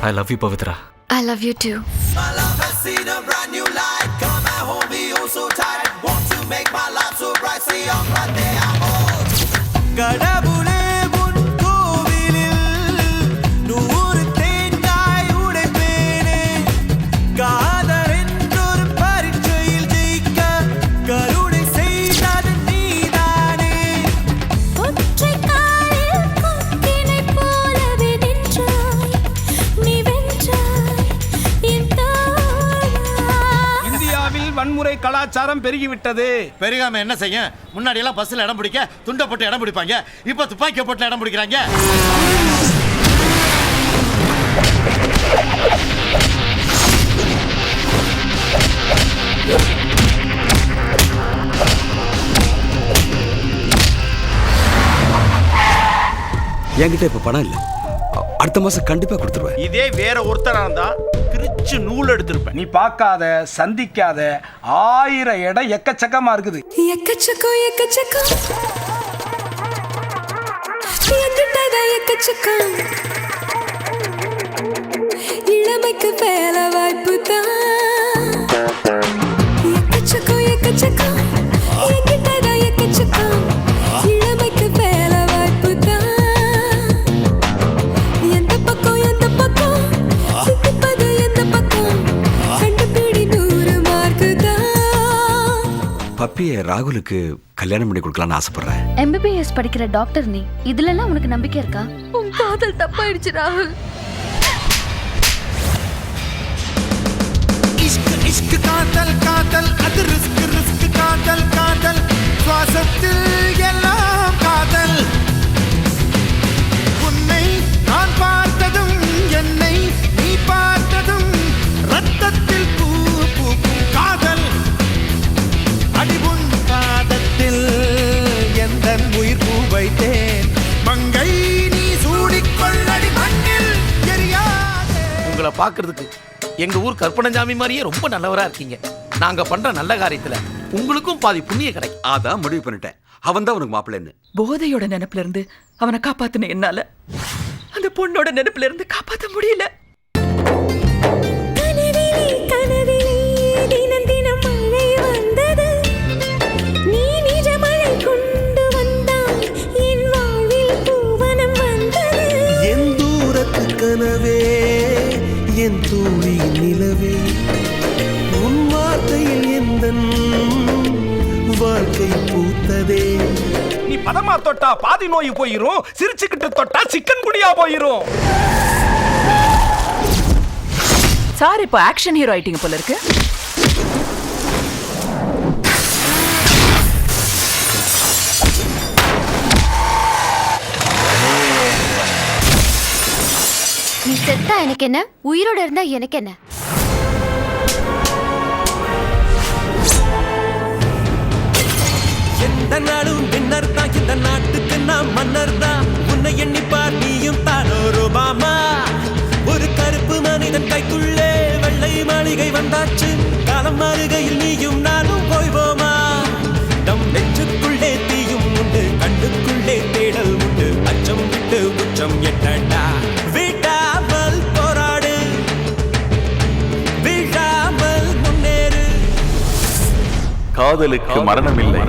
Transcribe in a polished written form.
I love you, Pavitra. I love you too. My love has seen a brand new light. Come and hold me oh so tight. Want to make my life so bright. Say I'm right there, I'm all. கடவுளே உன் கோவிலில் 100 தேங்காய் உடைப்பேனே. காதல் என்றொரு பரீட்சையில் ஜெயிக்க கருணை செய்தது நீதானே. ஒற்றை காலில் கொக்கினை போலவே நின்றாய். நீ வென்றாய் என் தோழா. இந்தியாவில் வன்முறை கலாச்சாரம் பெருகிவிட்டது. பெருகாம என்ன செய்ய? முன்னாடி எல்லாம் பஸ்ல இடம் பிடிக்க துண்டை போட்டு இடம் பிடிப்பாங்க. இப்ப துப்பாக்கியை போட்டு இடம் பிடிக்கிறாங்க. என்கிட்ட இப்ப பணம் இல்ல. அடுத்த மாசம் கண்டிப்பா கொடுத்துருவேன். இதே வேற ஒருத்தரா இருந்தா பிரிச்சு நூல் எடுத்திருப்பேன். நீ பார்க்காத சந்திக்காத 1000 இடம் எக்கச்சக்கமா இருக்குது. எக்கச்சக்கம் எக்கச்சக்கம் எங்கிட்டதா எக்கச்சக்கம் இளமைக்கு வேலை வாய்ப்பு தான். எக்கச்சக்கம் எக்கச்சக்கம் எங்கிட்டதா எக்கச்சக்கம் இளமைக்கு வேலை வாய்ப்பு தான். எந்த பக்கம் சித்திப்பது எந்த பக்கம் கண்டுபிடி 100 மார்க்கு தான். பப்பியை ராகுலுக்கு கல்யாணம் பண்ணி கொடுக்கலாம்னு ஆசைப்படுறேன். MBBS படிக்கிற டாக்டர் நீ. இதுலலாம் உனக்கு நம்பிக்கை இருக்கா? உன் காதல் தப்பாயிடுச்சு ராகுல். இஷ்க் இஷ்க் காதல் காதல் அது ரிஸ்க் ரிஸ்க் காதல் காதல் சுவாசத்தில் எல்லாம் காதல். உன்னை நான் பார்த்ததும் என்னை நீ பார்த்ததும் ரத்தத்தில் பூ பூக்கும் காதல். அடிவுன் பாதத்தில் எந்த உயிர் பூ வைத்தேன். மங்கை நீ சூடிக்கொள்ளடி மண்ணில் எரியாதே. உங்களை பாக்குறதுக்கு எங்க ஊர் கற்பனஞ்சாமி மாதிரியே ரொம்ப நல்லவரா இருக்கீங்க. நாங்க பண்ற நல்ல காரியத்துல உங்களுக்கும் பாதி புண்ணிய கிடைக்கும். அதான் முடிவு பண்ணிட்டேன். அவன் தான் உனக்கு மாப்பிள்ளைன்னு. போதையோட நினைப்புல இருந்து அவனை காப்பாத்தின என்னால அந்த பொண்ணோட நினைப்புல இருந்து காப்பாத்த முடியல. கனவிலே கனவிலே தினம் தினம் மழை வந்தது. நீ நிஜ மழை கொண்டு வந்தாய் என் வாழ்வில் பூவனம் வந்தது. என் தூரத்து கனவே என் தூளி நிலவே உன் வார்த்தையில் எந்தன் வாழ்க்கை பூத்ததே. நீ பதமா தொட்டா பாதி நோய் போயிரும். சிரிச்சுக்கிட்டு தொட்டா சிக்கன் குடியா போயிரும். சார் இப்போ ஆக்ஷன் ஹீரோ ஆயிட்டீங்க போல இருக்கு. நீ செத்தா எனக்கு என்ன, உயிரோட இருந்தா எனக்கு என்ன? எந்த நாடும் வின்னர் தான். இந்த நாட்டுக்கு நான் மன்னர் தான். உன்னை எண்ணிப்பார் நீயும் தானோ ரூபாமா. ஒரு கருப்பு மனிதன் கைக்குள்ளே வெள்ளை மாளிகை வந்தாச்சு. காலம் மாறுகையில் நீயும் நானும் போய்வோமா. நம் நெஞ்சுக்குள்ளே தீயும் உண்டு. கண்ணுக்குள்ளே தேடல் உண்டு. அச்சம் விட்டு உச்சம் எட்டண்டா. விடாமல் போராடு விடாமல் முன்னேறு. காதலுக்கு மரணம் இல்லை.